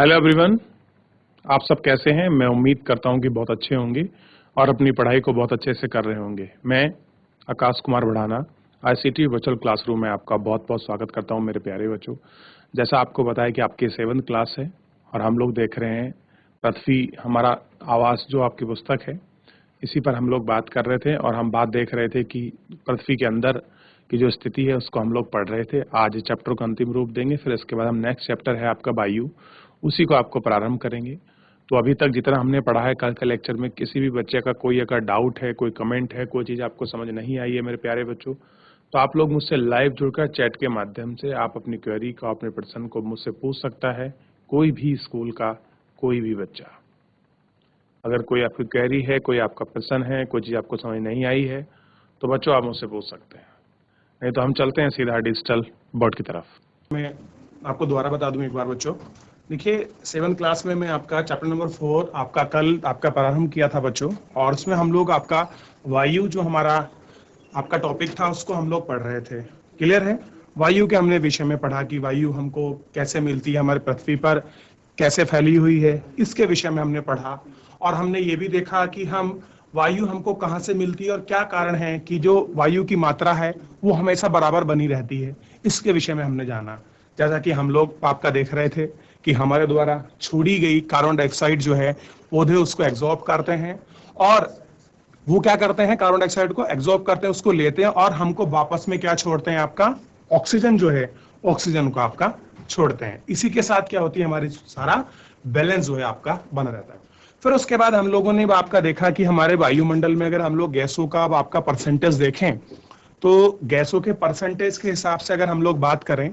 Hello everyone, आप सब कैसे हैं। मैं उम्मीद करता हूं कि बहुत अच्छे होंगे और अपनी पढ़ाई को बहुत अच्छे से कर रहे होंगे। मैं आकाश कुमार बढ़ाना आईसीटी वर्चुअल क्लासरूम में आपका बहुत बहुत स्वागत करता हूं मेरे प्यारे बच्चों। जैसा आपको बताया कि आपकी 7th क्लास है और हम लोग देख रहे हैं पृथ्वी हमारा आवास, जो आपकी पुस्तक है, इसी पर हम लोग बात कर रहे थे और हम बात देख रहे थे कि पृथ्वी के अंदर की जो स्थिति है उसको हम लोग पढ़ रहे थे। आज इस चैप्टर को अंतिम रूप देंगे, फिर इसके बाद हम नेक्स्ट चैप्टर है आपका वायु, उसी को आपको प्रारंभ करेंगे। तो अभी तक जितना हमने पढ़ा है, कल के लेक्चर में किसी भी बच्चे का कोई अगर डाउट है, कोई कमेंट है, कोई चीज़ आपको समझ नहीं आई है मेरे प्यारे बच्चों, तो आप लोग मुझसे लाइव जुड़कर चैट के माध्यम से आप अपनी क्वेरी को, अपने प्रश्न को मुझसे पूछ सकता है। कोई भी स्कूल का कोई भी बच्चा, अगर कोई आपकी क्वेरी है, कोई आपका प्रश्न है, कोई चीज़ आपको समझ नहीं आई है, तो बच्चों आप मुझसे पूछ सकते हैं। नहीं तो हम चलते हैं सीधा डिजिटल बोर्ड की तरफ। मैं आपको दोबारा बता दूं एक बार बच्चों, देखिए 7th क्लास में मैं आपका चैप्टर नंबर 4 आपका कल आपका प्रारंभ किया था बच्चों, और उसमें हम लोग आपका वायु जो हमारा आपका टॉपिक था उसको हम लोग पढ़ रहे थे। क्लियर है? वायु के हमने विषय में पढ़ा कि वायु हमको कैसे मिलती है, हमारे पृथ्वी पर कैसे फैली हुई है, इसके विषय में हमने पढ़ा। और हमने ये भी देखा कि हम वायु हमको कहाँ से मिलती है और क्या कारण है कि जो वायु की मात्रा है वो हमेशा बराबर बनी रहती है, इसके विषय में हमने जाना। जैसा कि हम लोग आपका देख रहे थे कि हमारे द्वारा छोड़ी गई कार्बन डाइऑक्साइड जो है पौधे उसको एब्जॉर्ब करते हैं, और वो क्या करते हैं, कार्बन डाइऑक्साइड को एब्जॉर्ब करते हैं, उसको लेते हैं और हमको वापस में क्या छोड़ते हैं, आपका ऑक्सीजन जो है, ऑक्सीजन को आपका छोड़ते हैं। इसी के साथ क्या होती है, हमारी सारा बैलेंस जो है आपका बना रहता है। फिर उसके बाद हम लोगों ने आपका देखा कि हमारे वायुमंडल में अगर हम लोग गैसों का आपका परसेंटेज देखें, तो गैसों के परसेंटेज के हिसाब से अगर हम लोग बात करें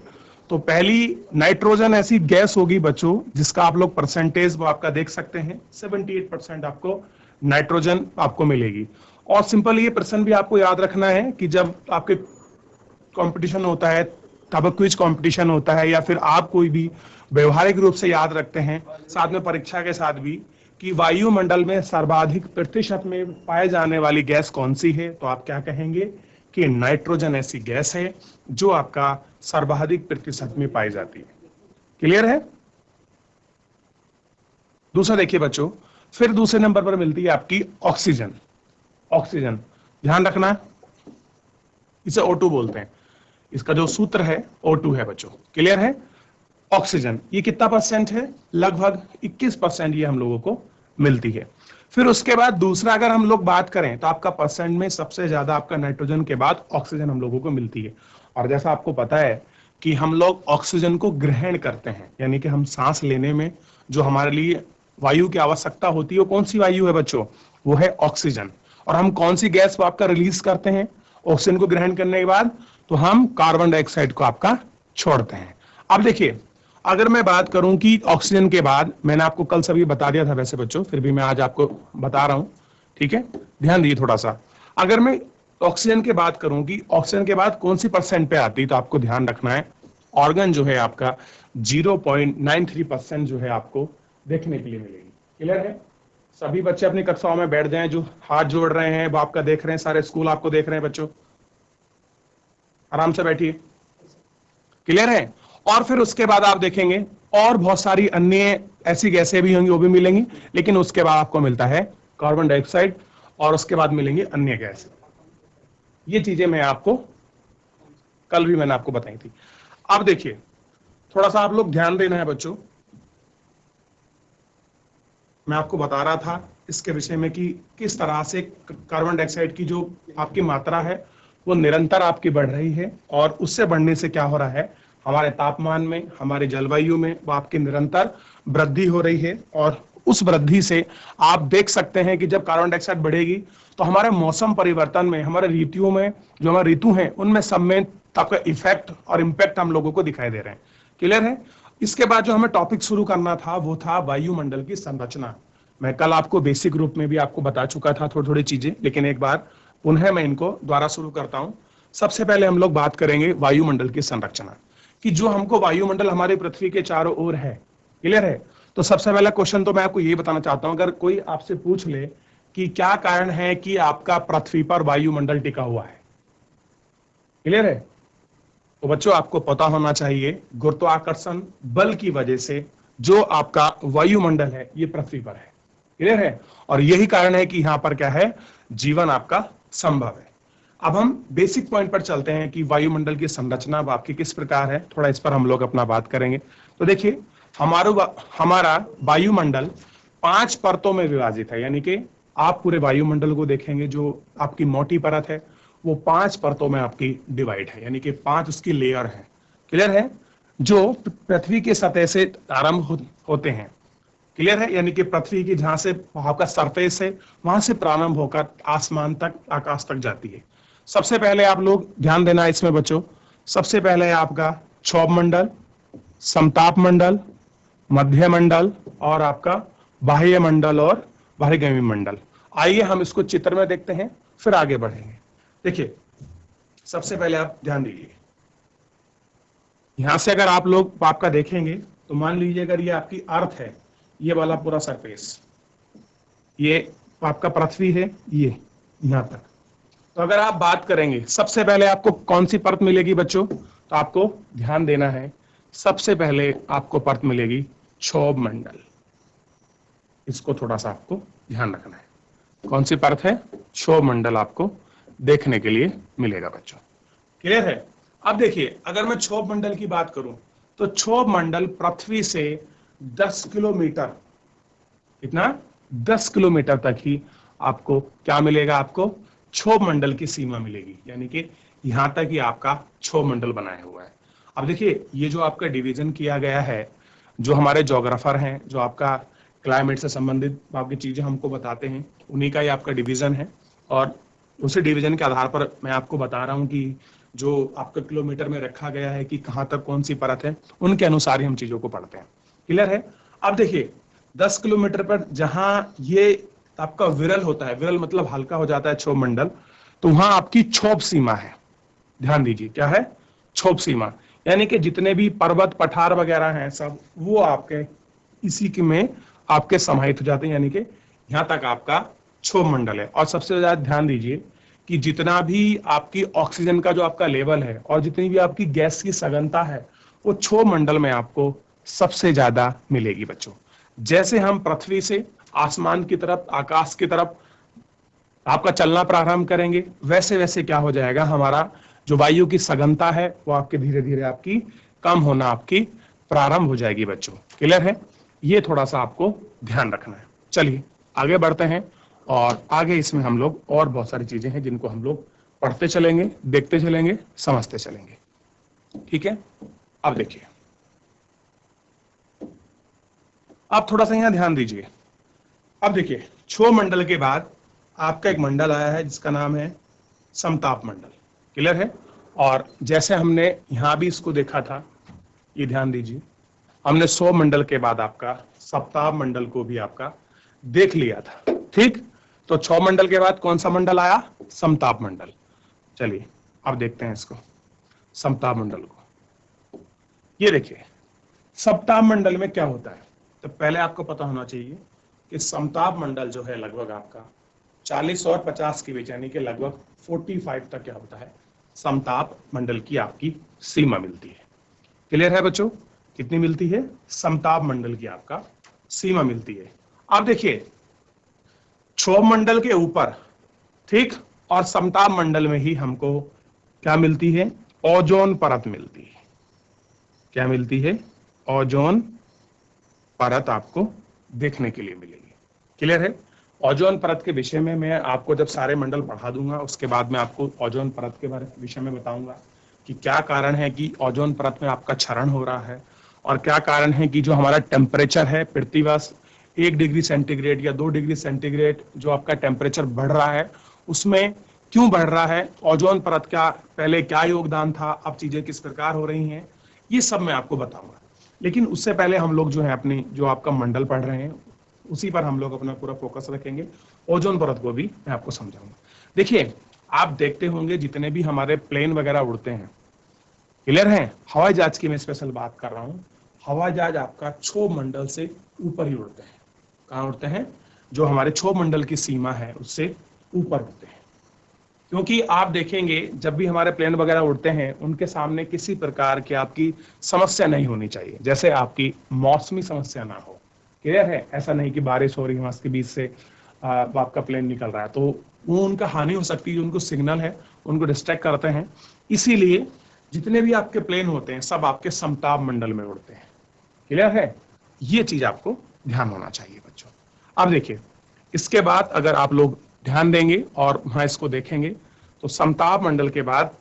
तो पहली नाइट्रोजन ऐसी गैस होगी बच्चों जिसका आप लोग परसेंटेज वो आपका देख सकते हैं, 78% आपको नाइट्रोजन आपको मिलेगी। और सिंपल ये प्रश्न भी आपको याद रखना है कि जब आपके कंपटीशन होता है, तब क्विज कंपटीशन होता है, या फिर आप कोई भी व्यवहारिक रूप से याद रखते हैं साथ में परीक्षा के साथ भी कि वायुमंडल में सर्वाधिक प्रतिशत में पाए जाने वाली गैस कौन सी है, तो आप क्या कहेंगे कि नाइट्रोजन ऐसी गैस है जो आपका सर्वाधिक प्रतिशत में पाई जाती है। क्लियर है? दूसरा देखिए बच्चों, फिर दूसरे नंबर पर मिलती है आपकी ऑक्सीजन। ऑक्सीजन ध्यान रखना, इसे O2 बोलते हैं, इसका जो सूत्र है O2 है बच्चों। क्लियर है? ऑक्सीजन ये कितना परसेंट है, लगभग 21% ये हम लोगों को मिलती है। फिर उसके बाद दूसरा अगर हम लोग बात करें तो आपका परसेंट में सबसे ज्यादा आपका नाइट्रोजन के बाद ऑक्सीजन हम लोगों को मिलती है। और जैसा आपको पता है कि हम लोग ऑक्सीजन को ग्रहण करते हैं, यानी कि हम सांस लेने में जो हमारे लिए वायु की आवश्यकता होती है वो कौन सी वायु है बच्चों, वो है ऑक्सीजन। और हम कौन सी गैस को आपका रिलीज करते हैं ऑक्सीजन को ग्रहण करने के बाद, तो हम कार्बन डाइऑक्साइड को आपका छोड़ते हैं। अब देखिए, अगर मैं बात करूं कि ऑक्सीजन के बाद, मैंने आपको कल सभी बता दिया था वैसे बच्चों, फिर भी मैं आज आपको बता रहा हूं, ठीक है, ध्यान दीजिए थोड़ा सा। अगर मैं ऑक्सीजन की बात करूं कि ऑक्सीजन के बाद कौन सी परसेंट पे आती है, तो आपको ध्यान रखना है ऑर्गन जो है आपका 0.93% जो है आपको देखने के लिए मिलेगी। क्लियर है? सभी बच्चे अपनी कक्षाओं में बैठ जाएं, जो हाथ जोड़ रहे हैं वो आपका देख रहे हैं, सारे स्कूल आपको देख रहे हैं बच्चों, आराम से बैठिए। क्लियर है? और फिर उसके बाद आप देखेंगे और बहुत सारी अन्य ऐसी गैसें भी होंगी, वो भी मिलेंगी, लेकिन उसके बाद आपको मिलता है कार्बन डाइऑक्साइड और उसके बाद मिलेंगी अन्य गैस। ये चीजें मैं आपको कल भी मैंने आपको बताई थी। अब देखिए, थोड़ा सा आप लोग ध्यान देना है बच्चों, मैं आपको बता रहा था इसके विषय में कि किस तरह से कार्बन डाइऑक्साइड की जो आपकी मात्रा है वो निरंतर आपकी बढ़ रही है, और उससे बढ़ने से क्या हो रहा है, हमारे तापमान में, हमारे जलवायु में वो आपकी निरंतर वृद्धि हो रही है। और उस वृद्धि से आप देख सकते हैं कि जब कार्बन डाइऑक्साइड बढ़ेगी तो हमारे मौसम परिवर्तन में, हमारे ऋतुओं में, जो हमारे ऋतु हैं उनमें सब में आपका इफेक्ट और इम्पैक्ट हम लोगों को दिखाई दे रहे हैं। क्लियर है? इसके बाद जो हमें टॉपिक शुरू करना था वो था वायुमंडल की संरचना। मैं कल आपको बेसिक रूप में भी आपको बता चुका था थोड़ी थोड़ी चीजें, लेकिन एक बार पुनः मैं इनको दोबारा शुरू करता हूं। सबसे पहले हम लोग बात करेंगे वायुमंडल की संरचना, कि जो हमको वायुमंडल हमारे पृथ्वी के चारों ओर है। क्लियर है? तो सबसे पहला क्वेश्चन तो मैं आपको ये बताना चाहता हूं, अगर कोई आपसे पूछ ले कि क्या कारण है कि आपका पृथ्वी पर वायुमंडल टिका हुआ है, क्लियर है, तो बच्चों आपको पता होना चाहिए गुरुत्वाकर्षण बल की वजह से जो आपका वायुमंडल है ये पृथ्वी पर है। क्लियर है? और यही कारण है कि यहां पर क्या है, जीवन आपका संभव है। अब हम बेसिक पॉइंट पर चलते हैं कि वायुमंडल की संरचना अब आपकी किस प्रकार है, थोड़ा इस पर हम लोग अपना बात करेंगे। तो देखिए, हमारा वायुमंडल 5 परतों में विभाजित है, यानी कि आप पूरे वायुमंडल को देखेंगे, जो आपकी मोटी परत है वो 5 परतों में आपकी डिवाइड है, यानी कि 5 उसकी लेयर है। क्लियर है? जो पृथ्वी की सतह से आरंभ होते हैं। क्लियर है? यानी कि पृथ्वी की जहां से आपका सरफेस है वहां से प्रारंभ होकर आसमान तक, आकाश तक जाती है। सबसे पहले आप लोग ध्यान देना इसमें बच्चों, सबसे पहले है आपका क्षोभ मंडल, समताप मंडल, मध्य मंडल और आपका बाह्य मंडल और बहिर्गमी मंडल। आइए हम इसको चित्र में देखते हैं, फिर आगे बढ़ेंगे। देखिए, सबसे पहले आप ध्यान दीजिए, यहां से अगर आप लोग आपका देखेंगे तो मान लीजिए अगर ये आपकी अर्थ है, ये वाला पूरा सरफेस, ये आपका पृथ्वी है, ये यहां तक। तो अगर आप बात करेंगे सबसे पहले आपको कौन सी परत मिलेगी बच्चों, तो आपको ध्यान देना है, सबसे पहले आपको परत मिलेगी क्षोभ मंडल। इसको थोड़ा सा आपको ध्यान रखना है, कौन सी परत है, क्षोभ मंडल आपको देखने के लिए मिलेगा बच्चों। क्लियर है? अब देखिए, अगर मैं क्षोभ मंडल की बात करूं तो क्षोभ मंडल पृथ्वी से 10 किलोमीटर, कितना, 10 किलोमीटर तक ही आपको क्या मिलेगा, आपको क्षोभ मंडल की सीमा मिलेगी, यानी कि यहां तक ही आपका क्षोभ मंडल बनाया हुआ है। अब देखिए, ये जो आपका डिवीजन किया गया है, जो हमारे ज्योग्राफर हैं, जो आपका क्लाइमेट से संबंधित आपकी चीजें हमको बताते हैं, उन्हीं का ही आपका डिवीजन है। और उसी डिवीजन के आधार पर मैं आपको बता रहा हूं कि जो आपका किलोमीटर में रखा गया है कि कहां तक कौन सी परत है, उनके अनुसार ही हम चीजों को पढ़ते हैं। क्लियर है? अब देखिए, 10 किलोमीटर पर जहां ये आपका विरल होता है, विरल मतलब हल्का हो जाता है क्षोभ मंडल, तो वहां आपकी क्षोभ सीमा है। ध्यान दीजिए, क्या है, क्षोभ सीमा, यानी कि जितने भी पर्वत पठार वगैरह हैं सब वो आपके इसी के में आपके समाहित हो जाते हैं, यानी कि यहां तक आपका क्षोभ मंडल है। और सबसे ज्यादा ध्यान दीजिए कि जितना भी आपकी ऑक्सीजन का जो आपका लेवल है और जितनी भी आपकी गैस की सघनता है वो क्षोभ मंडल में आपको सबसे ज्यादा मिलेगी बच्चों। जैसे हम पृथ्वी से आसमान की तरफ, आकाश की तरफ आपका चलना प्रारंभ करेंगे, वैसे वैसे क्या हो जाएगा, हमारा जो वायु की सघनता है वो आपके धीरे धीरे आपकी कम होना आपकी प्रारंभ हो जाएगी बच्चों। क्लियर है? ये थोड़ा सा आपको ध्यान रखना है। चलिए आगे बढ़ते हैं, और आगे इसमें हम लोग और बहुत सारी चीजें हैं जिनको हम लोग पढ़ते चलेंगे, देखते चलेंगे, समझते चलेंगे। ठीक है? अब देखिए, आप थोड़ा सा यहां ध्यान दीजिए। अब देखिए, क्षोभ मंडल के बाद आपका एक मंडल आया है जिसका नाम है समताप मंडल। क्लियर है? और जैसे हमने यहां भी इसको देखा था, ये ध्यान दीजिए, हमने क्षोभ मंडल के बाद आपका सप्ताह मंडल को भी आपका देख लिया था। ठीक? तो क्षोभ मंडल के बाद कौन सा मंडल आया, समताप मंडल। चलिए अब देखते हैं इसको, समताप मंडल को। ये देखिए, सप्ताह मंडल में क्या होता है, तो पहले आपको पता होना चाहिए कि समताप मंडल जो है लगभग आपका 40 और 50 के बीच, यानी कि लगभग 45 तक क्या होता है, समताप मंडल की आपकी सीमा मिलती है। क्लियर है बच्चों? कितनी मिलती है, समताप मंडल की आपका सीमा मिलती है। अब देखिए, क्षोभ मंडल के ऊपर, ठीक, और समताप मंडल में ही हमको क्या मिलती है, ओजोन परत मिलती है। क्या मिलती है, ओजोन परत आपको देखने के लिए मिलेगी। क्लियर है? ओजोन परत के विषय में मैं आपको जब सारे मंडल पढ़ा दूंगा उसके बाद मैं आपको ओजोन परत के विषय में बताऊंगा कि क्या कारण है कि ओजोन परत में आपका क्षरण हो रहा है, और क्या कारण है कि जो हमारा टेम्परेचर है पृथ्वीवास 1 डिग्री सेंटीग्रेड या 2 डिग्री सेंटीग्रेड जो आपका टेम्परेचर बढ़ रहा है, उसमें क्यों बढ़ रहा है, ओजोन परत का पहले क्या योगदान था, अब चीजें किस प्रकार हो रही हैं, ये सब मैं आपको बताऊंगा। लेकिन उससे पहले हम लोग जो है अपनी जो आपका मंडल पढ़ रहे हैं उसी पर हम लोग अपना पूरा फोकस रखेंगे, ओजोन परत को भी मैं आपको समझाऊंगा। देखिए, आप देखते होंगे जितने भी हमारे प्लेन वगैरह उड़ते हैं, क्लियर है, हवाई जहाज की मैं स्पेशल बात कर रहा हूं, हवाई जहाज आपका क्षोभ मंडल से ऊपर ही उड़ते हैं। कहां उड़ते हैं, जो हमारे क्षोभ मंडल की सीमा है उससे ऊपर उड़ते हैं। क्योंकि आप देखेंगे जब भी हमारे प्लेन वगैरह उड़ते हैं उनके सामने किसी प्रकार की आपकी समस्या नहीं होनी चाहिए, जैसे आपकी मौसमी समस्या ना हो। क्लियर है? ऐसा नहीं कि बारिश हो रही है उसके बीच से आपका प्लेन निकल रहा है, तो वो उनका हानि हो सकती है। जो उनको सिग्नल है उनको डिस्ट्रैक्ट करते हैं। इसीलिए जितने भी आपके प्लेन होते हैं सब आपके समताप मंडल में उड़ते हैं। क्लियर है? ये चीज आपको ध्यान होना चाहिए बच्चों। अब देखिए, इसके बाद अगर आप लोग ध्यान देंगे और वहां इसको देखेंगे तो समताप मंडल के बाद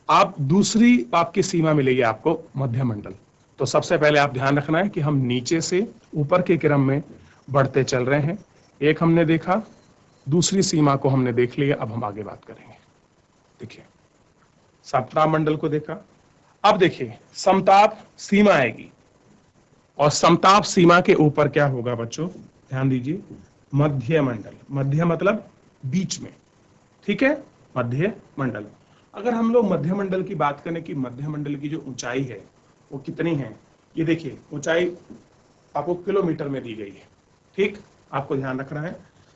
आप दूसरी आपकी सीमा मिलेगी आपको मध्य मंडल। तो सबसे पहले आप ध्यान रखना है कि हम नीचे से ऊपर के क्रम में बढ़ते चल रहे हैं। एक हमने देखा, दूसरी सीमा को हमने देख लिया, अब हम आगे बात करेंगे। देखिए, समताप मंडल को देखा, अब देखिए समताप सीमा आएगी और समताप सीमा के ऊपर क्या होगा बच्चों, ध्यान दीजिए, मध्य मंडल। मध्य मतलब बीच में, ठीक है, मध्य मंडल। अगर हम लोग मध्य मंडल की बात करें कि मध्य मंडल की जो ऊंचाई है वो कितनी है, ये देखिए ऊंचाई आपको किलोमीटर में दी गई है। ठीक, आपको ध्यान रखना है।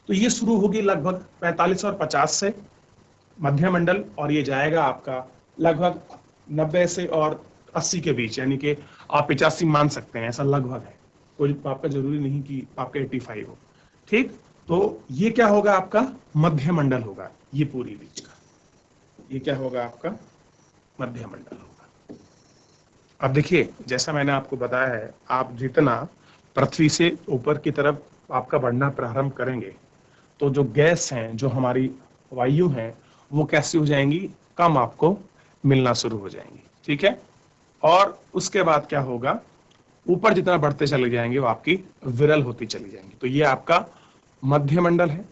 तो ये शुरू होगी लगभग 45 और 50 से मध्य मंडल, और ये जाएगा आपका लगभग 90 से और 80 के बीच, यानी कि आप 85 मान सकते हैं, ऐसा लगभग है। कोई आपका जरूरी नहीं कि आपका 85 हो। ठीक, तो ये क्या होगा, आपका मध्य मंडल होगा। ये पूरी बीच का ये क्या होगा, आपका मध्य मंडल होगा। अब देखिए, जैसा मैंने आपको बताया है, आप जितना पृथ्वी से ऊपर की तरफ आपका बढ़ना प्रारंभ करेंगे तो जो गैस हैं, जो हमारी वायु हैं, वो कैसी हो जाएंगी, कम आपको मिलना शुरू हो जाएंगी। ठीक है, और उसके बाद क्या होगा, ऊपर जितना बढ़ते चले जाएंगे वो आपकी विरल होती चली जाएंगी। तो ये आपका मध्य मंडल है।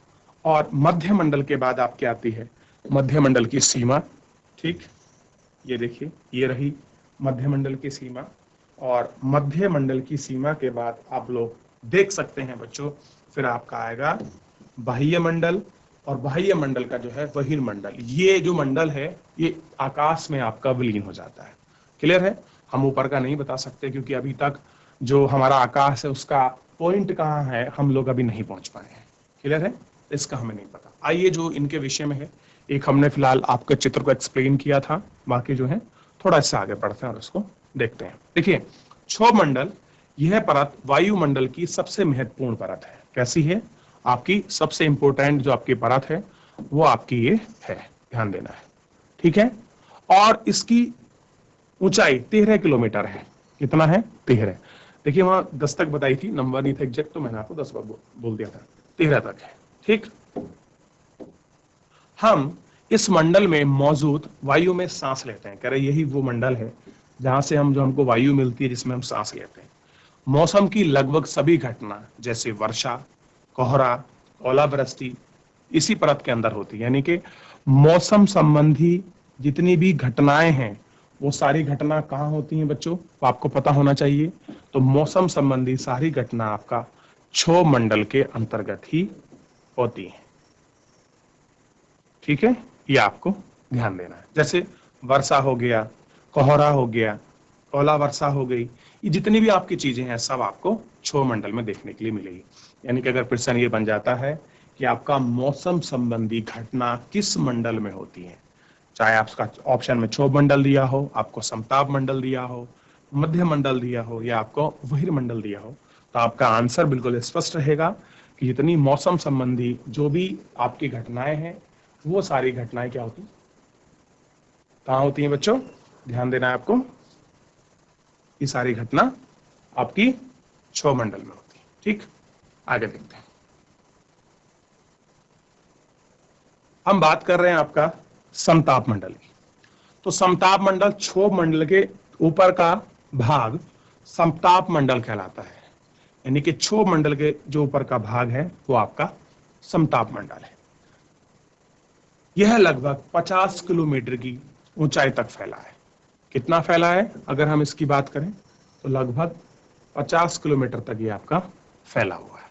और मध्य मंडल के बाद आपकी आती है मध्य मंडल की सीमा। ठीक, ये देखिए, ये रही मध्य मंडल की सीमा। और मध्य मंडल की सीमा के बाद आप लोग देख सकते हैं बच्चों, फिर आपका आएगा बाह्य मंडल, और बाह्य मंडल का जो है बहिर्मंडल। ये जो मंडल है ये आकाश में आपका विलीन हो जाता है। क्लियर है? हम ऊपर का नहीं बता सकते क्योंकि अभी तक जो हमारा आकाश है उसका पॉइंट कहाँ है हम लोग अभी नहीं पहुंच पाए हैं। क्लियर है? इसका हमें नहीं पता। आइए, जो इनके विषय में है, एक हमने फिलहाल आपके चित्र को एक्सप्लेन किया था, बाकी जो है थोड़ा इससे आगे बढ़ते हैं और उसको देखते हैं। देखिए, क्षोभ मंडल, यह परत वायुमंडल की सबसे महत्वपूर्ण परत है। कैसी है? आपकी सबसे इंपॉर्टेंट जो आपकी परत है वो आपकी ये है, ध्यान देना है। ठीक है, और इसकी ऊंचाई 13 किलोमीटर है। कितना है? 13। देखिए, वहां 10 तक बताई थी, नंबर नहीं था एग्जैक्ट, तो मैंने आपको 10 बार बोल दिया था, 13 तक है। ठीक, हम इस मंडल में मौजूद वायु में सांस लेते हैं। कह रहे यही वो मंडल है जहां से हम, जो हमको वायु मिलती है जिसमें हम सांस लेते हैं। मौसम की लगभग सभी घटना जैसे वर्षा, कोहरा, ओलावृष्टि इसी परत के अंदर होती है। यानी कि मौसम संबंधी जितनी भी घटनाएं हैं वो सारी घटना कहाँ होती हैं बच्चों, तो आपको पता होना चाहिए। तो मौसम संबंधी सारी घटना आपका क्षोभ मंडल के अंतर्गत ही होती है। ठीक है, ये आपको ध्यान देना है। जैसे वर्षा हो गया, कोहरा हो गया, ओला वर्षा हो गई, ये जितनी भी आपकी चीजें हैं सब आपको क्षोभ मंडल में देखने के लिए मिलेगी। यानी कि अगर प्रश्न ये बन जाता है कि आपका मौसम संबंधी घटना किस मंडल में होती है, चाहे आपका ऑप्शन में क्षोभ मंडल दिया हो, आपको समताप मंडल दिया हो, मध्य मंडल दिया हो, या आपको बहिर्मंडल दिया हो, तो आपका आंसर बिल्कुल स्पष्ट रहेगा कि जितनी मौसम संबंधी जो भी आपकी घटनाएं हैं वो सारी घटनाएं क्या होती, कहाँ होती हैं बच्चों, ध्यान देना है आपको। ये सारी घटना आपकी क्षोभ मंडल में होती है। ठीक, आगे देखते हैं। हम बात कर रहे हैं आपका समताप मंडल की। तो समताप मंडल, क्षोभ मंडल के ऊपर का भाग समताप मंडल कहलाता है। यानी कि क्षोभ मंडल के जो ऊपर का भाग है वो आपका समताप मंडल है। यह लगभग 50 किलोमीटर की ऊंचाई तक फैला है। कितना फैला है अगर हम इसकी बात करें तो लगभग 50 किलोमीटर तक ये आपका फैला हुआ है।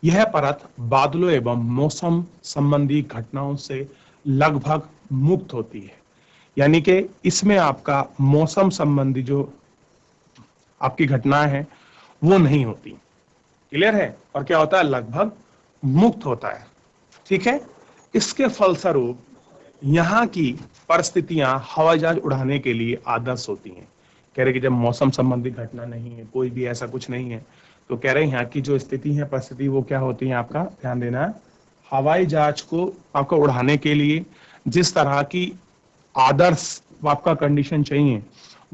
यह परत बादलों एवं मौसम संबंधी घटनाओं से लगभग मुक्त होती है। यानी कि इसमें आपका मौसम संबंधी जो आपकी घटनाएं हैं वो नहीं होती। क्लियर है? और क्या होता है, लगभग मुक्त होता है। ठीक है, इसके फलस्वरूप यहाँ की परिस्थितियां हवाई जहाज उड़ाने के लिए आदर्श होती हैं। कह रहे कि जब मौसम संबंधी घटना नहीं है, कोई भी ऐसा कुछ नहीं है, तो कह रहे हैं यहाँ की जो स्थिति है, परिस्थिति, वो क्या होती है, आपका ध्यान देना, हवाई जहाज को आपको उड़ाने के लिए जिस तरह की आदर्श आपका कंडीशन चाहिए,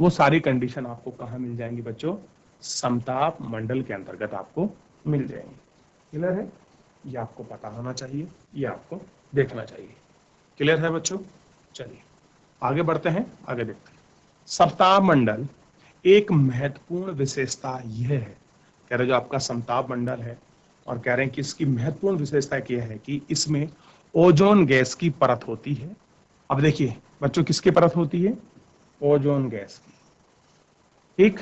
वो सारी कंडीशन आपको कहाँ मिल जाएंगी बच्चों? समताप मंडल के अंतर्गत आपको मिल जाएंगी। क्लियर है? ये आपको पता होना चाहिए, ये आपको देखना चाहिए। क्लियर है बच्चों? चलिए आगे बढ़ते हैं, आगे देखते हैं। समताप मंडल एक महत्वपूर्ण विशेषता यह है, कह रहे जो आपका समताप मंडल है, और कह रहे हैं कि इसकी महत्वपूर्ण विशेषता यह है कि इसमें ओजोन गैस की परत होती है। अब देखिए बच्चों, किसकी परत होती है? ओजोन गैस की। ठीक,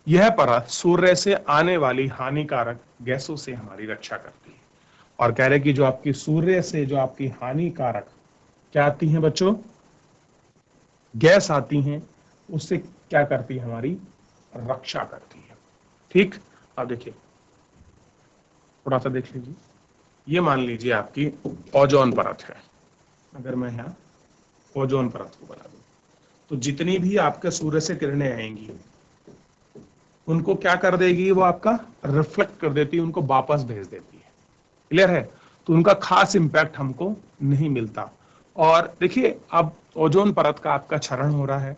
यह परत सूर्य से आने वाली हानिकारक गैसों से हमारी रक्षा करती है। और कह रहे कि जो आपकी सूर्य से जो आपकी हानिकारक क्या आती हैं बच्चों, गैस आती हैं, उससे क्या करती है? हमारी रक्षा करती है। ठीक, अब देखिए थोड़ा सा देख लीजिए, ये मान लीजिए आपकी ओजोन परत है। अगर मैं यहाँ ओजोन परत को बना दूं, तो जितनी भी आपके सूर्य से किरणें आएंगी उनको क्या कर देगी? वो आपका रिफ्लेक्ट कर देती है, उनको वापस भेज देती है। क्लियर है? तो उनका खास इंपैक्ट हमको नहीं मिलता। और देखिए अब ओजोन परत का आपका क्षरण हो रहा है,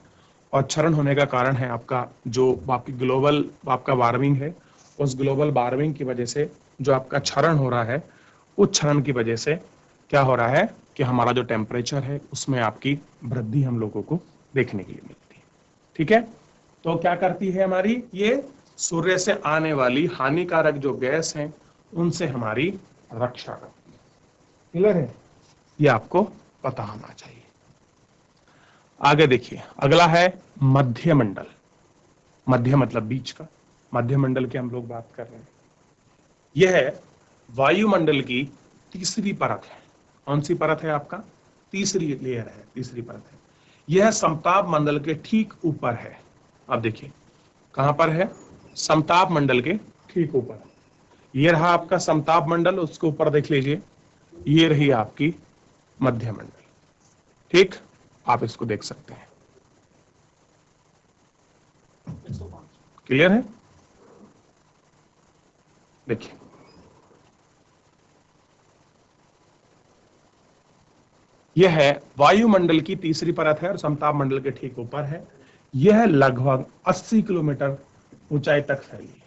और क्षरण होने का कारण है आपका जो आपकी ग्लोबल आपका वार्मिंग है। उस ग्लोबल वार्मिंग की वजह से जो आपका क्षरण हो रहा है, उस क्षरण की वजह से क्या हो रहा है कि हमारा जो टेम्परेचर है उसमें आपकी वृद्धि हम लोगों को देखने के लिए मिलती है। ठीक है, तो क्या करती है हमारी, ये सूर्य से आने वाली हानिकारक जो गैस हैं उनसे हमारी रक्षा करती है। क्लियर है? ये आपको पता होना चाहिए। आगे देखिए, अगला है मध्य मंडल। मध्य मतलब बीच का, मध्य मंडल की हम लोग बात कर रहे हैं। यह वायुमंडल की तीसरी परत है। कौन सी परत है? आपका तीसरी लेयर है, तीसरी परत है। यह समताप मंडल के ठीक ऊपर है। अब देखिए कहां पर है? समताप मंडल के ठीक ऊपर। ये रहा आपका समताप मंडल, उसके ऊपर देख लीजिए, ये रही आपकी मध्य मंडल। ठीक, आप इसको देख सकते हैं। क्लियर है? देखिए यह है वायुमंडल की तीसरी परत है और समताप मंडल के ठीक ऊपर है। यह लगभग 80 किलोमीटर ऊंचाई तक फैली है।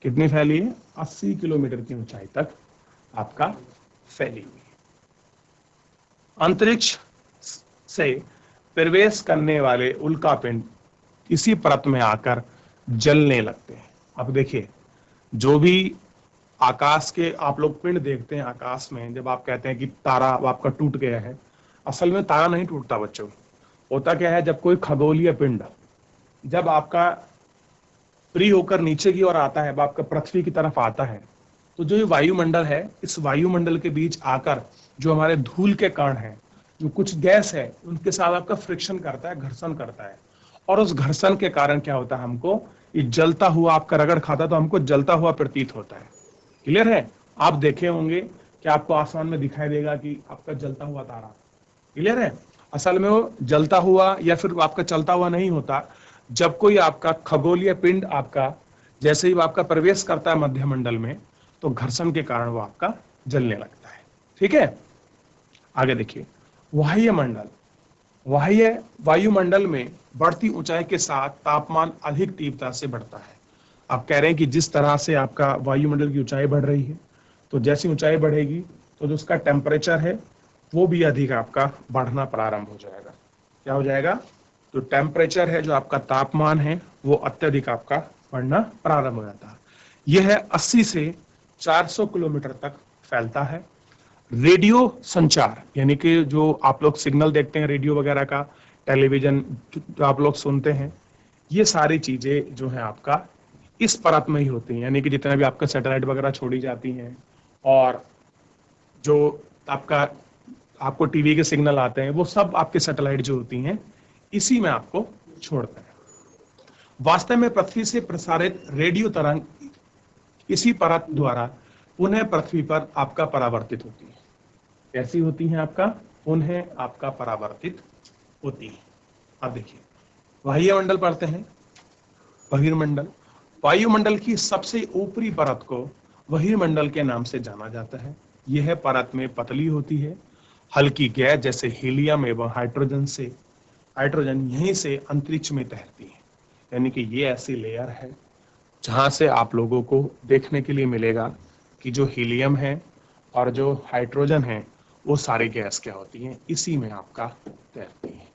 कितनी फैली है? 80 किलोमीटर की ऊंचाई तक आपका फैली हुई है। अंतरिक्ष से प्रवेश करने वाले उल्कापिंड इसी परत में आकर जलने लगते हैं। अब देखिए, जो भी आकाश के आप लोग पिंड देखते हैं आकाश में, जब आप कहते हैं कि तारा आपका टूट गया है, असल में तारा नहीं टूटता बच्चों। होता क्या है, जब कोई खगोलीय पिंड जब आपका फ्री होकर नीचे की ओर आता है, आपका पृथ्वी की तरफ आता है, तो जो ये वायुमंडल है, इस वायुमंडल के बीच आकर जो हमारे धूल के कण हैं, जो कुछ गैस है, उनके साथ आपका फ्रिक्शन करता है, घर्षण करता है। और उस घर्षण के कारण क्या होता है, हमको ये जलता हुआ आपका रगड़ खाता तो हमको जलता हुआ प्रतीत होता है। क्लियर है? आप देखे होंगे कि आपको आसमान में दिखाई देगा कि आपका जलता हुआ तारा। क्लियर है? असल में वो जलता हुआ या फिर आपका चलता हुआ नहीं होता। जब कोई आपका खगोलीय पिंड आपका जैसे ही वो आपका प्रवेश करता है मध्य मंडल में, तो घर्षण के कारण वो आपका जलने लगता है। ठीक है, आगे देखिए, बाह्य मंडल। बाह्य वायुमंडल में बढ़ती ऊंचाई के साथ तापमान अधिक तीव्रता से बढ़ता है। आप कह रहे हैं कि जिस तरह से आपका वायुमंडल की ऊंचाई बढ़ रही है, तो जैसी ऊंचाई बढ़ेगी तो जो उसका टेम्परेचर है वो भी अधिक आपका बढ़ना प्रारंभ हो जाएगा। क्या हो जाएगा? तो टेम्परेचर है, जो आपका तापमान है, वो अत्यधिक आपका बढ़ना प्रारंभ हो जाता है। यह है 80 से 400 किलोमीटर तक फैलता है। रेडियो संचार, यानी कि जो आप लोग सिग्नल देखते हैं रेडियो वगैरह का, टेलीविजन जो आप लोग सुनते हैं, ये सारी चीजें जो है आपका इस परत में ही होती हैं। यानी कि जितना भी आपका सैटेलाइट वगैरह छोड़ी जाती हैं, और जो आपका आपको टीवी के सिग्नल आते हैं, वो सब आपके सैटेलाइट जो होती हैं इसी में आपको छोड़ते हैं। वास्तव में पृथ्वी से प्रसारित रेडियो तरंग इसी परत द्वारा पुनः पृथ्वी पर आपका परावर्तित होती है। कैसी होती है? आपका उन्हें आपका परावर्तित होती है। अब देखिए, वायुमंडल पढ़ते हैं। बहिर्मंडल, वायुमंडल की सबसे ऊपरी परत को बहिर्मंडल के नाम से जाना जाता है। यह परत में पतली होती है, हल्की गैस जैसे हीलियम एवं हाइड्रोजन यहीं से अंतरिक्ष में तैरती है। यानी कि ये ऐसी लेयर है जहां से आप लोगों को देखने के लिए मिलेगा कि जो हीलियम है और जो हाइड्रोजन है वो सारी गैस क्या होती हैं, इसी में आपका तैरती है।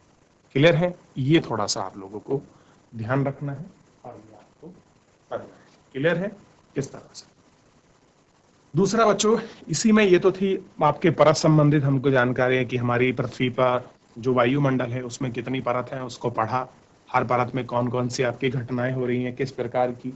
क्लियर है? ये थोड़ा सा आप लोगों को ध्यान रखना है और ये आपको करना है। क्लियर है? किस तरह से? दूसरा बच्चों, इसी में ये तो थी आपके परत संबंधित हमको जानकारी है कि हमारी पृथ्वी पर जो वायुमंडल है उसमें कितनी परत है, उसको पढ़ा। हर परत में कौन कौन सी आपकी घटनाएं हो रही हैं, किस प्रकार की,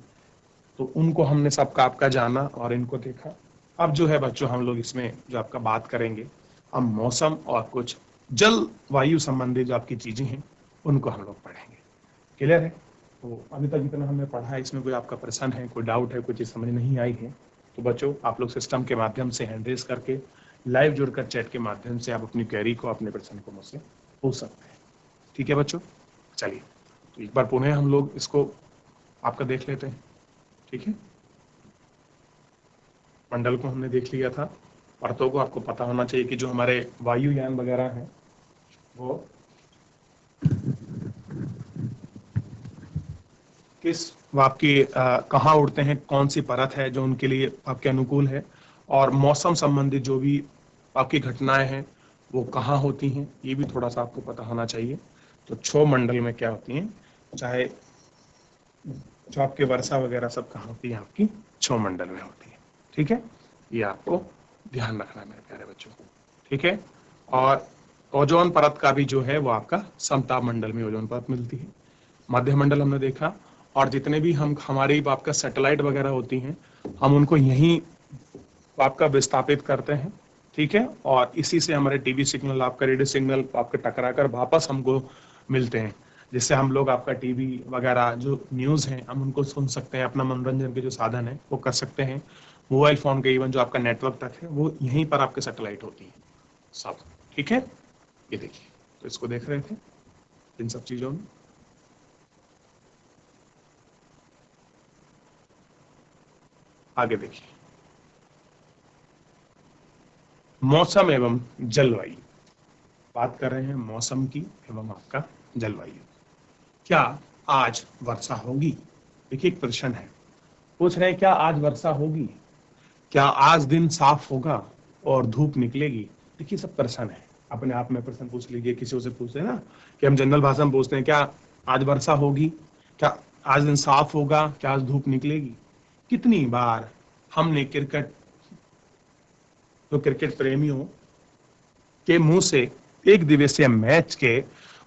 तो उनको हमने सबका आपका जाना और इनको देखा। अब जो है बच्चों, हम लोग इसमें जो आपका बात करेंगे, हम मौसम और कुछ जल वायु संबंधी जो आपकी चीजें हैं उनको हम लोग पढ़ेंगे। क्लियर है? तो अभी तक जितना हमने पढ़ा है, इसमें कोई आपका प्रश्न है, कोई डाउट है, कोई चीज समझ नहीं आई है, तो बच्चों आप लोग सिस्टम के माध्यम से हैंड रेज करके लाइव जुड़कर चैट के माध्यम से आप अपनी क्वेरी को, अपने प्रश्न को मुझसे पूछ सकते हैं। ठीक है बच्चों? चलिए, तो एक बार पुनः हम लोग इसको आपका देख लेते हैं। ठीक है, मंडल को हमने देख लिया था। परतों को आपको पता होना चाहिए कि जो हमारे वायुयान वगैरह हैं वो किस आपकी कहाँ उड़ते हैं, कौन सी परत है जो उनके लिए आपके अनुकूल है, और मौसम संबंधित जो भी आपकी घटनाएं हैं वो कहाँ होती हैं, ये भी थोड़ा सा आपको पता होना चाहिए। तो क्षोभ मंडल में क्या होती हैं, चाहे जो आपके वर्षा वगैरह सब कहाँ होती है, आपकी क्षोभ मंडल में होती है। ठीक है, ये आपको ध्यान रखना है मेरे प्यारे बच्चों। ठीक है, और ओजोन परत का भी जो है वो आपका समताप मंडल में ओजोन परत मिलती है। मध्य मंडल हमने देखा, और जितने भी हम हमारी आपका सैटेलाइट वगैरह होती हैं हम उनको यहीं आपका विस्थापित करते हैं। ठीक है, और इसी से हमारे टीवी सिग्नल, आपका रेडियो सिग्नल आपके टकरा कर वापस हमको मिलते हैं, जिससे हम लोग आपका टीवी वगैरह जो न्यूज़ हैं हम उनको सुन सकते हैं, अपना मनोरंजन के जो साधन है वो कर सकते हैं। मोबाइल फोन के इवन जो आपका नेटवर्क तक है वो यहीं पर आपके सैटेलाइट होती है सब। ठीक है, ये देखिए, तो इसको देख रहे थे इन सब चीजों में। आगे देखिए, मौसम एवं जलवायु, बात कर रहे हैं मौसम की एवं आपका जलवायु। क्या आज वर्षा होगी? देखिए, एक प्रश्न है, पूछ रहे हैं क्या आज वर्षा होगी, क्या आज दिन साफ होगा और धूप निकलेगी। देखिए, सब प्रश्न है, अपने आप में प्रश्न पूछ लीजिए, किसी से पूछते हैं ना कि हम जनरल भाषा में पूछते हैं क्या आज वर्षा होगी, क्या आज दिन साफ होगा, क्या आज धूप निकलेगी। कितनी बार हमने क्रिकेट, तो क्रिकेट प्रेमियों के मुंह से एक दिवसीय मैच के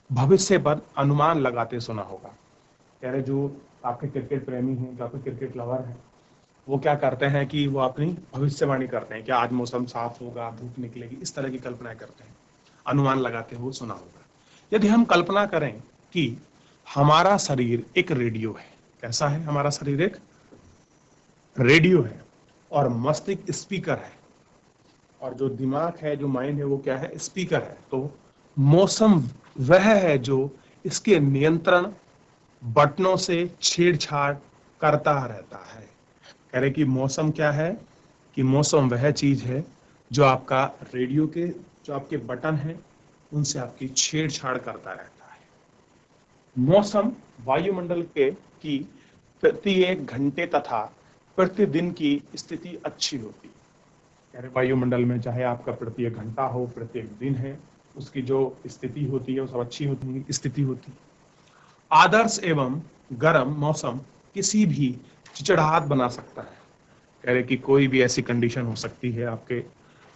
भविष्य पर अनुमान लगाते सुना होगा। कह रहे जो आपके क्रिकेट प्रेमी हैं, जो आपके क्रिकेट लवर हैं, वो क्या करते हैं कि वो अपनी भविष्यवाणी करते हैं कि आज मौसम साफ होगा, धूप निकलेगी, इस तरह की कल्पनाएं करते हैं, अनुमान लगाते हुए सुना होगा। यदि हम कल्पना करें कि हमारा शरीर एक रेडियो है, कैसा है हमारा शरीर, एक रेडियो है, और मस्तिष्क स्पीकर है, और जो दिमाग है, जो माइंड है, वो क्या है, स्पीकर है। तो मौसम वह है जो इसके नियंत्रण बटनों से छेड़छाड़ करता रहता है। कह रहे कि मौसम क्या है, कि मौसम वह चीज है जो आपका रेडियो के जो आपके बटन हैं उनसे आपकी छेड़छाड़ करता रहता है। मौसम वायुमंडल के की प्रत्येक घंटे तथा प्रतिदिन की स्थिति अच्छी होती है। वायुमंडल में चाहे आपका प्रत्येक घंटा हो, प्रत्येक दिन है, उसकी जो स्थिति होती है वो सब अच्छी होती है, स्थिति होती है। आदर्श एवं गर्म मौसम किसी भी चिड़चिड़ाहट बना सकता है। कह रहे कि कोई भी ऐसी कंडीशन हो सकती है आपके,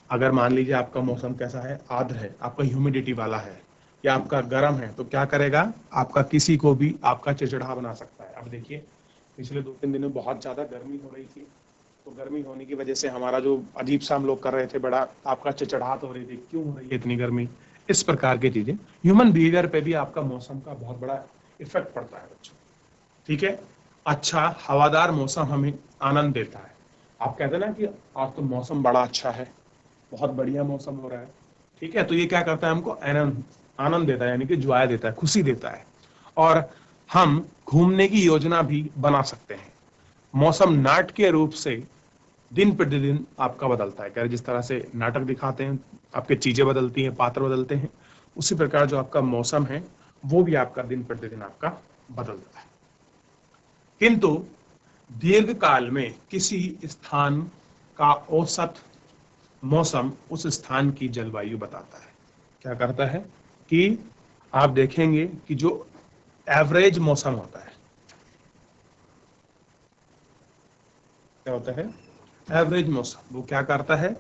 अगर मान लीजिए आपका मौसम कैसा है, आर्द्र है, आपका ह्यूमिडिटी वाला है, या आपका गर्म है, तो क्या करेगा, आपका किसी को भी आपका चिड़चिड़ा बना सकता है। अब देखिए, पिछले 2-3 दिनों बहुत ज्यादा गर्मी हो रही थी, तो गर्मी होने की वजह से हमारा जो अजीब सा हम लोग कर रहे थे, बड़ा आपका चिड़चिड़ाहट हो रही थी, क्यों हो रही है इतनी गर्मी, इस प्रकार की चीजें। ह्यूमन बिहेवियर पे भी आपका मौसम का बहुत बड़ा इफेक्ट पड़ता है बच्चों। ठीक है, अच्छा हवादार मौसम हमें आनंद देता है। आप कहते हैं ना कि आज तो मौसम बड़ा अच्छा है, बहुत बढ़िया मौसम हो रहा है, ठीक है, तो ये क्या करता है, हमको आनंद आनंद देता है, यानी कि जॉय देता है, खुशी देता है। और हम घूमने की योजना भी बना सकते हैं। मौसम नाटकीय रूप से दिन प्रतिदिन आपका बदलता है। जिस तरह से नाटक दिखाते हैं, आपके चीजें बदलती हैं, पात्र बदलते हैं, उसी प्रकार जो आपका मौसम है वो भी आपका दिन प्रतिदिन आपका बदलता है। किंतु दीर्घ काल में किसी स्थान का औसत मौसम उस स्थान की जलवायु बताता है। क्या करता है कि आप देखेंगे कि जो एवरेज मौसम होता है, क्या होता है, एवरेज मौसम, वो क्या करता है,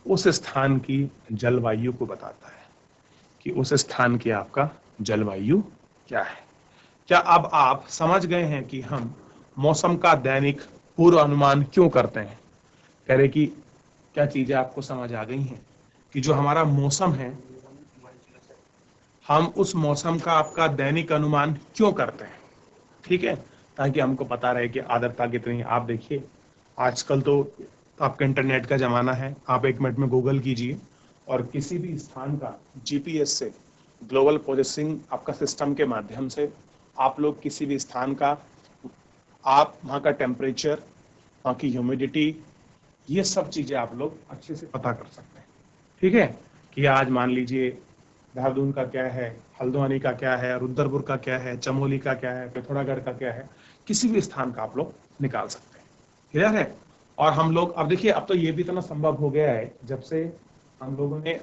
उस स्थान की जलवायु को बताता है कि उस स्थान की आपका जलवायु क्या है। क्या अब आप समझ गए हैं कि हम मौसम का दैनिक पूर्व अनुमान क्यों करते हैं? कह रहे कि क्या चीजें आपको समझ आ गई हैं कि जो हमारा मौसम है, हम उस मौसम का आपका दैनिक अनुमान क्यों करते हैं? ठीक है, ताकि हमको पता रहे कि आर्द्रता कितनी है। आप देखिए, आजकल तो आपका इंटरनेट का जमाना है, आप 1 मिनट में गूगल कीजिए और किसी भी स्थान का जीपीएस से, ग्लोबल पोजिशनिंग आपका सिस्टम के माध्यम से आप लोग किसी भी स्थान का, आप वहाँ का टेम्परेचर, वहाँ की ह्यूमिडिटी, ये सब चीजें आप लोग अच्छे से पता कर सकते हैं। ठीक है, कि आज मान लीजिए देहरादून का क्या है, हल्द्वानी का क्या है, रुद्रपुर का क्या है, चमोली का क्या है, पिथौरागढ़ का क्या है, किसी भी स्थान का आप लोग निकाल सकते हैं। क्लियर है? और हम लोग अब देखिए, अब तो ये भी इतना संभव हो गया है, जब से हम लोगों ने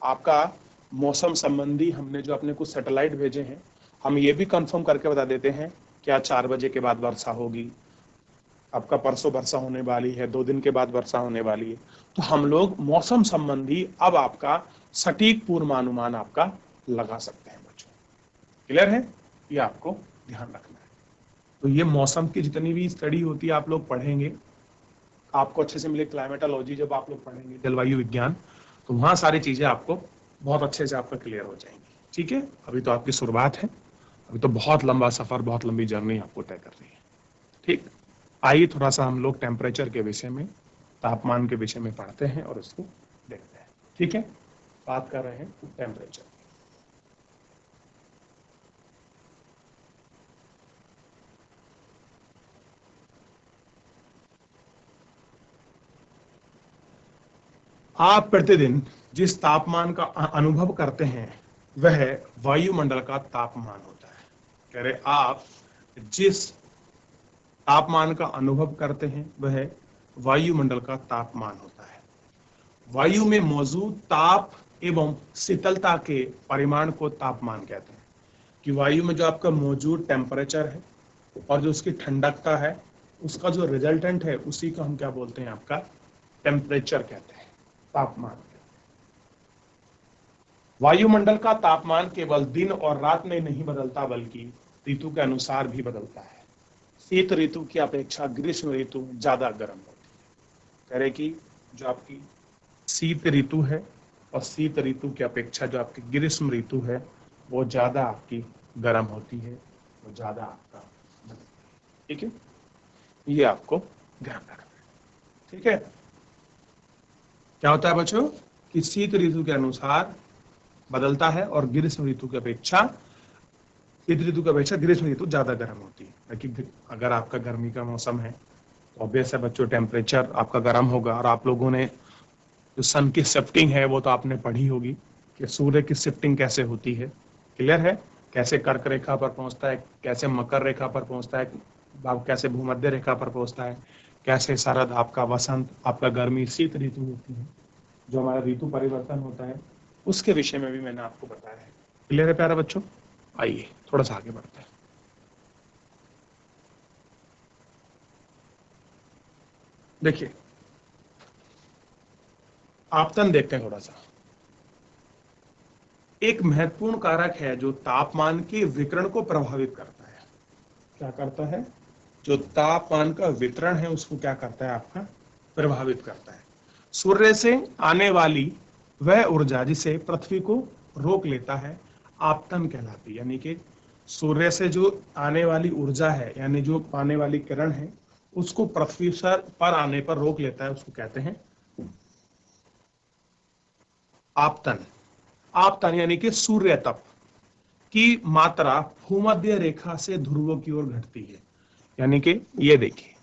आपका मौसम संबंधी, हमने जो अपने कुछ सैटेलाइट भेजे हैं, हम ये भी कंफर्म करके बता देते हैं क्या 4 बजे के बाद वर्षा होगी, आपका परसों वर्षा होने वाली है, 2 दिन के बाद वर्षा होने वाली है। तो हम लोग मौसम संबंधी अब आपका सटीक पूर्वानुमान आपका लगा सकते हैं बच्चों। क्लियर है? ये आपको ध्यान रखना है। तो ये मौसम की जितनी भी स्टडी होती है आप लोग पढ़ेंगे, आपको अच्छे से मिले, क्लाइमेटोलॉजी जब आप लोग पढ़ेंगे, जलवायु विज्ञान, तो वहां सारी चीजें आपको बहुत अच्छे से आपका क्लियर हो जाएंगी। ठीक है, अभी तो आपकी शुरुआत है, अभी तो बहुत लंबा सफर, बहुत लंबी जर्नी आपको तय कर रही है। ठीक, आइए थोड़ा सा हम लोग टेम्परेचर के विषय में, तापमान के विषय में पढ़ते हैं और इसको देखते हैं। ठीक है, बात कर रहे हैं टेम्परेचर। आप प्रतिदिन जिस तापमान का अनुभव करते हैं वह वायुमंडल का तापमान होता है। कह रहे आप जिस तापमान का अनुभव करते हैं वह वायुमंडल का तापमान होता है। वायु में मौजूद ताप एवं शीतलता के परिमाण को तापमान कहते हैं। कि वायु में जो आपका मौजूद टेम्परेचर है और जो उसकी ठंडकता है, उसका जो रिजल्टेंट है, उसी को हम क्या बोलते हैं, आपका टेम्परेचर कहते हैं, तापमान। वायुमंडल का तापमान केवल दिन और रात में नहीं बदलता, बल्कि ऋतु के अनुसार भी बदलता है। शीत ऋतु की अपेक्षा ग्रीष्म ऋतु ज्यादा गर्म होती है। कह रहे कि जो आपकी शीत ऋतु है और शीत ऋतु की अपेक्षा जो आपकी ग्रीष्म ऋतु है वो ज्यादा आपकी गर्म होती है, वो ज्यादा आपका। ठीक है, ये आपको ध्यान रखना है। ठीक है, क्या होता है बच्चों कि शीत ऋतु के अनुसार बदलता है और ग्रीष्म ऋतु की अपेक्षा, शीत ऋतु की अपेक्षा ग्रीष्म ऋतु ज्यादा गर्म होती है। लेकिन अगर आपका गर्मी का मौसम है तो ऑब्वियस है बच्चों, टेम्परेचर आपका गर्म होगा। और आप लोगों ने जो सन की शिफ्टिंग है वो तो आपने पढ़ी होगी कि सूर्य की शिफ्टिंग कैसे होती है। क्लियर है? कैसे कर्क रेखा पर पहुंचता है, कैसे मकर रेखा पर पहुंचता है, कैसे भूमध्य रेखा पर पहुंचता है, कैसे शरद, आपका वसंत, आपका गर्मी, शीत ऋतु होती है, जो हमारा ऋतु परिवर्तन होता है, उसके विषय में भी मैंने आपको बताया है। क्लियर है प्यारे बच्चों? आइए थोड़ा सा आगे बढ़ते हैं। देखिए, आपतन देखते हैं थोड़ा सा। एक महत्वपूर्ण कारक है जो तापमान के वितरण को प्रभावित करता है। क्या करता है? जो तापमान का वितरण है उसको क्या करता है, आपका प्रभावित करता है। सूर्य से आने वाली वह ऊर्जा जिसे पृथ्वी को रोक लेता है, आपतन कहलाती है। यानी कि सूर्य से जो आने वाली ऊर्जा है, यानी जो आने वाली किरण है, उसको पृथ्वी पर आने पर रोक लेता है, उसको कहते हैं आपतन। आपतन यानी कि सूर्य तप की मात्रा भूमध्य रेखा से ध्रुवों की ओर घटती है। यानी कि ये देखिए,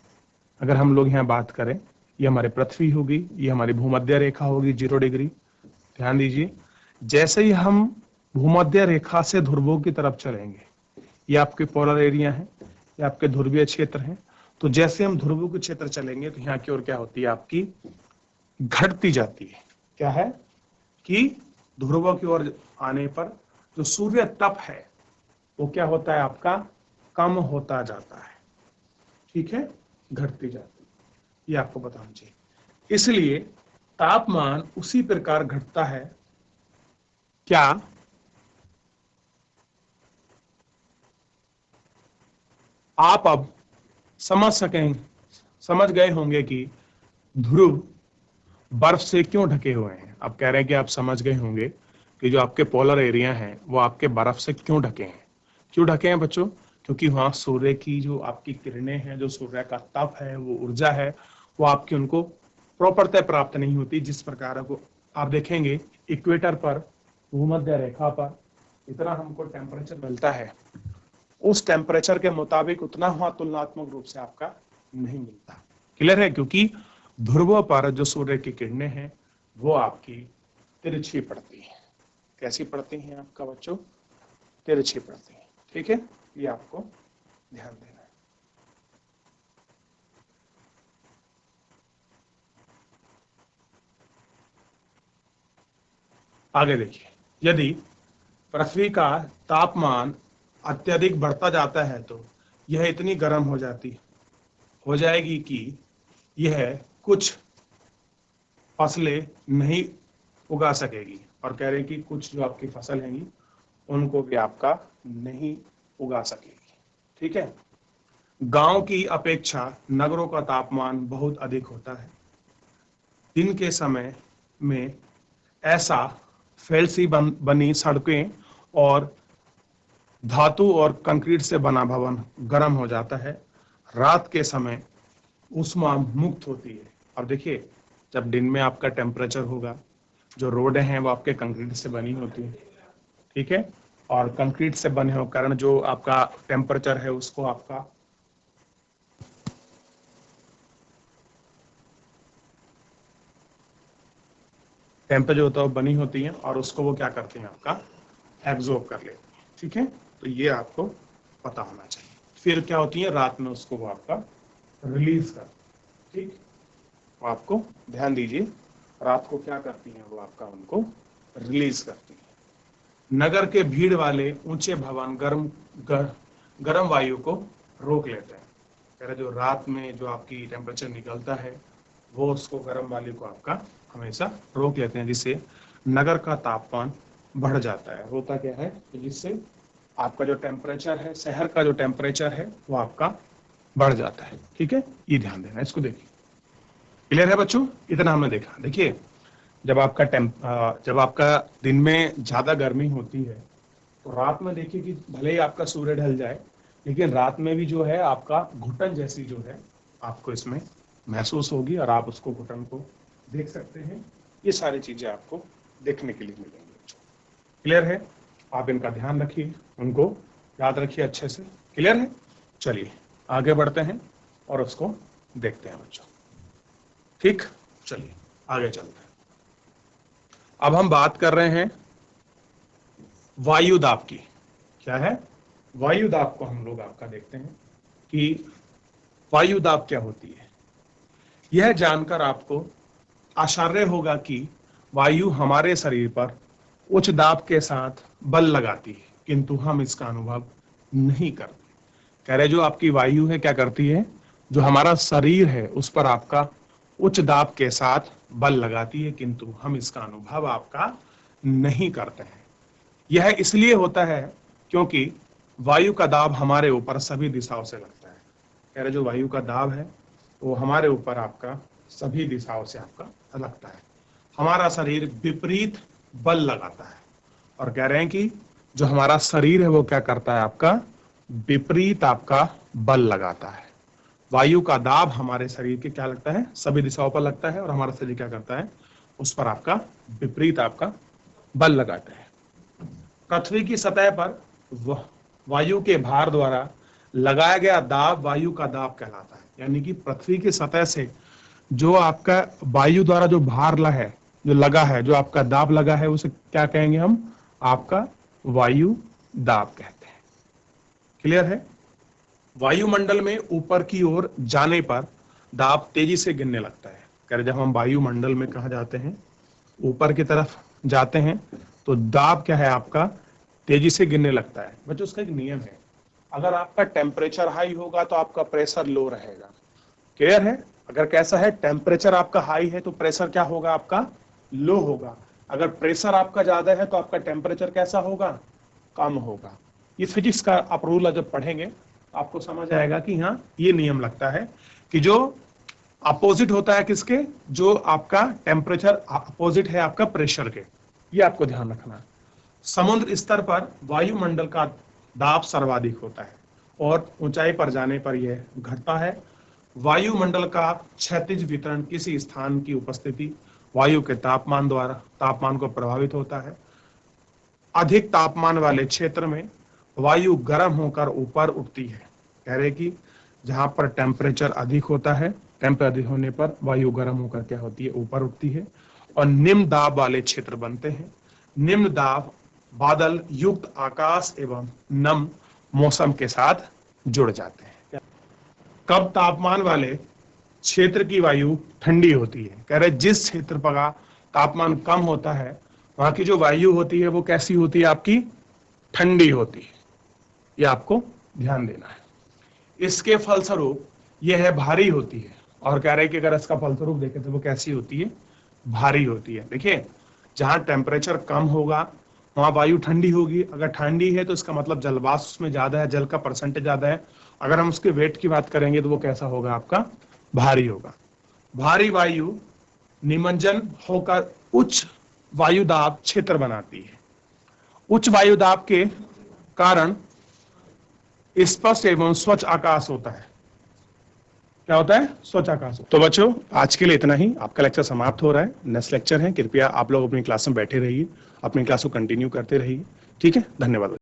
अगर हम लोग यहाँ बात करें, ये हमारी पृथ्वी होगी, ये हमारी भूमध्य रेखा होगी 0 डिग्री। ध्यान दीजिए, जैसे ही हम भूमध्य रेखा से ध्रुवों की तरफ चलेंगे, ये आपके पोलर एरिया है, ये आपके ध्रुवीय क्षेत्र हैं, तो जैसे हम ध्रुवों के क्षेत्र चलेंगे तो यहाँ की ओर क्या होती है, आपकी घटती जाती है। क्या है कि ध्रुवों की ओर आने पर जो सूर्य तप है वो क्या होता है, आपका कम होता जाता है। ठीक है, घटती जाती है, ये आपको बताना चाहिए। इसलिए तापमान उसी प्रकार घटता है। क्या आप अब समझ गए होंगे कि ध्रुव बर्फ से क्यों ढके हुए हैं? आप कह रहे हैं कि आप समझ गए होंगे कि जो आपके पोलर एरिया हैं वो आपके बर्फ से क्यों ढके हैं। क्यों ढके हैं बच्चों? क्योंकि वहां सूर्य की जो आपकी किरणें हैं, जो सूर्य का तप है, वो ऊर्जा है, वो आपकी उनको प्रॉपरतः प्राप्त नहीं होती। जिस प्रकार को आप देखेंगे इक्वेटर पर, भूमध्य रेखा पर इतना हमको टेम्परेचर मिलता है, उस टेम्परेचर के मुताबिक उतना वहां तुलनात्मक रूप से आपका नहीं मिलता। क्लियर है? क्योंकि ध्रुवों पर जो सूर्य की किरणें हैं वो आपकी तिरछी पड़ती है। कैसी पड़ती हैं आपका बच्चों? तिरछी पड़ती है। ठीक है, ये आपको ध्यान देना है। आगे देखिए, यदि पृथ्वी का तापमान अत्यधिक बढ़ता जाता है तो यह इतनी गर्म हो जाएगी कि यह कुछ फसलें नहीं उगा सकेगी। और कह रहे हैं कि कुछ जो आपकी फसल हैंगी उनको भी आपका नहीं उगा सकेगी। ठीक है, गांव की अपेक्षा नगरों का तापमान बहुत अधिक होता है। दिन के समय में ऐसा फैलसी बनी सड़कें और धातु और कंक्रीट से बना भवन गर्म हो जाता है। रात के समय ऊष्मा मुक्त होती है। अब देखिए, जब दिन में आपका टेम्परेचर होगा, जो रोडें हैं वो आपके कंक्रीट से बनी होती है। ठीक है, और कंक्रीट से बने होने कारण जो आपका टेम्परेचर है उसको आपका टेम्परेचर होता है वो बनी होती है और उसको वो क्या करते हैं, आपका एब्जॉर्ब कर लेते हैं। ठीक है, तो ये आपको पता होना चाहिए। फिर क्या होती है, रात में उसको वो आपका रिलीज करते हैं। ठीक, तो आपको ध्यान दीजिए, रात को क्या करती हैं वो आपका उनको रिलीज करती है। नगर के भीड़ वाले ऊंचे भवन गर्म वायु को रोक लेते हैं। कह रहे जो रात में जो आपकी टेम्परेचर निकलता है वो उसको गर्म वायु को आपका हमेशा रोक लेते हैं, जिससे नगर का तापमान बढ़ जाता है। होता क्या है, जिससे आपका जो टेम्परेचर है, शहर का जो टेम्परेचर है वो आपका बढ़ जाता है। ठीक है, ये ध्यान देना, इसको देखिए। क्लियर है बच्चों? इतना हमने देखा। देखिए, जब आपका दिन में ज्यादा गर्मी होती है तो रात में देखिए कि भले ही आपका सूर्य ढल जाए, लेकिन रात में भी जो है आपका घुटन जैसी जो है आपको इसमें महसूस होगी और आप उसको घुटन को देख सकते हैं। ये सारी चीजें आपको देखने के लिए मिलेंगी बच्चों। क्लियर है? आप इनका ध्यान रखिए, उनको याद रखिए अच्छे से। क्लियर है? चलिए आगे बढ़ते हैं और उसको देखते हैं बच्चों। ठीक, चलिए आगे चलते हैं। अब हम बात कर रहे हैं वायु दाब की। क्या है? वायु दाब को हम लोग आपका देखते हैं कि वायु दाब क्या होती है। यह जानकर आपको आश्चर्य होगा कि वायु हमारे शरीर पर उच्च दाब के साथ बल लगाती है, किंतु हम इसका अनुभव नहीं करते। कह रहे जो आपकी वायु है क्या करती है, जो हमारा शरीर है उस पर आपका उच्च दाब के साथ बल लगाती है, किंतु हम इसका अनुभव आपका नहीं करते हैं। यह इसलिए होता है क्योंकि वायु का दाब हमारे ऊपर सभी दिशाओं से लगता है। कह रहे जो वायु का दाब है वो हमारे ऊपर आपका सभी दिशाओं से आपका लगता है। हमारा शरीर विपरीत बल लगाता है। और कह रहे हैं कि जो हमारा शरीर है वो क्या करता है, आपका विपरीत आपका बल लगाता है। वायु का दाब हमारे शरीर के क्या लगता है, सभी दिशाओं पर लगता है, और हमारा शरीर क्या करता है, उस पर आपका विपरीत आपका बल लगाता है। पृथ्वी की सतह पर वायु के भार द्वारा लगाया गया दाब वायु का दाब कहलाता है। यानी कि पृथ्वी की सतह से जो आपका वायु द्वारा जो भार है, जो लगा है, जो आपका दाब लगा है, उसे क्या कहेंगे हम? आपका वायु दाब कहते हैं। क्लियर है? वायुमंडल में ऊपर की ओर जाने पर दाब तेजी से गिरने लगता है। कह जब हम वायुमंडल में कहा जाते हैं, ऊपर की तरफ जाते हैं, तो दाब क्या है आपका? तेजी से गिरने लगता है। बच्चों उसका एक नियम है, अगर आपका टेम्परेचर हाई होगा तो आपका प्रेशर लो रहेगा। क्लियर है? अगर कैसा है, टेम्परेचर आपका हाई है तो प्रेशर क्या होगा? आपका लो होगा। अगर प्रेशर आपका ज्यादा है तो आपका टेम्परेचर कैसा होगा? कम होगा। ये फिजिक्स का आप रूल जब पढ़ेंगे आपको समझ आएगा कि हाँ ये नियम लगता है कि जो अपोजिट होता है किसके? जो आपका टेम्परेचर अपोजिट है आपका प्रेशर के। ये आपको ध्यान रखना है। समुद्र स्तर पर वायुमंडल का दाब सर्वाधिक होता है और ऊंचाई पर जाने पर यह घटता है। वायुमंडल का क्षैतिज वितरण किसी स्थान की उपस्थिति वायु के तापमान को प्रभावित होता है। अधिक तापमान वाले क्षेत्र में वायु गर्म होकर ऊपर उठती है। कह रहे कि जहां पर टेम्परेचर अधिक होता है, टेम्परेचर अधिक होने पर वायु गर्म होकर क्या होती है? ऊपर उठती है और निम्न दाब वाले क्षेत्र बनते हैं। निम्न दाब बादल युक्त आकाश एवं नम मौसम के साथ जुड़ जाते हैं। कब तापमान वाले क्षेत्र की वायु ठंडी होती है? कह रहे जिस क्षेत्र पर तापमान कम होता है वहां की जो वायु होती है वो कैसी होती है? आपकी ठंडी होती है। ये आपको ध्यान देना है। इसके फलस्वरूप यह है भारी होती है। और कह रहे कि अगर इसका फलस्वरूप देखें तो वो कैसी होती है? भारी होती है। देखिए जहां टेम्परेचर कम होगा वहां वायु ठंडी होगी। अगर ठंडी है तो इसका मतलब जलवाष्प उसमें ज्यादा है, जल का परसेंटेज ज्यादा है। अगर हम उसके वेट की बात करेंगे तो वो कैसा होगा? आपका भारी होगा। भारी वायु निमज्जन होकर उच्च वायुदाब क्षेत्र बनाती है। उच्च वायुदाब के कारण स्पष्ट एवं स्वच्छ आकाश होता है। क्या होता है? स्वच्छ आकाश। तो बच्चों आज के लिए इतना ही। आपका लेक्चर समाप्त हो रहा है। नेक्स्ट लेक्चर है, कृपया आप लोग अपनी क्लास में बैठे रहिए, अपनी क्लास को कंटिन्यू करते रहिए। ठीक है, धन्यवाद।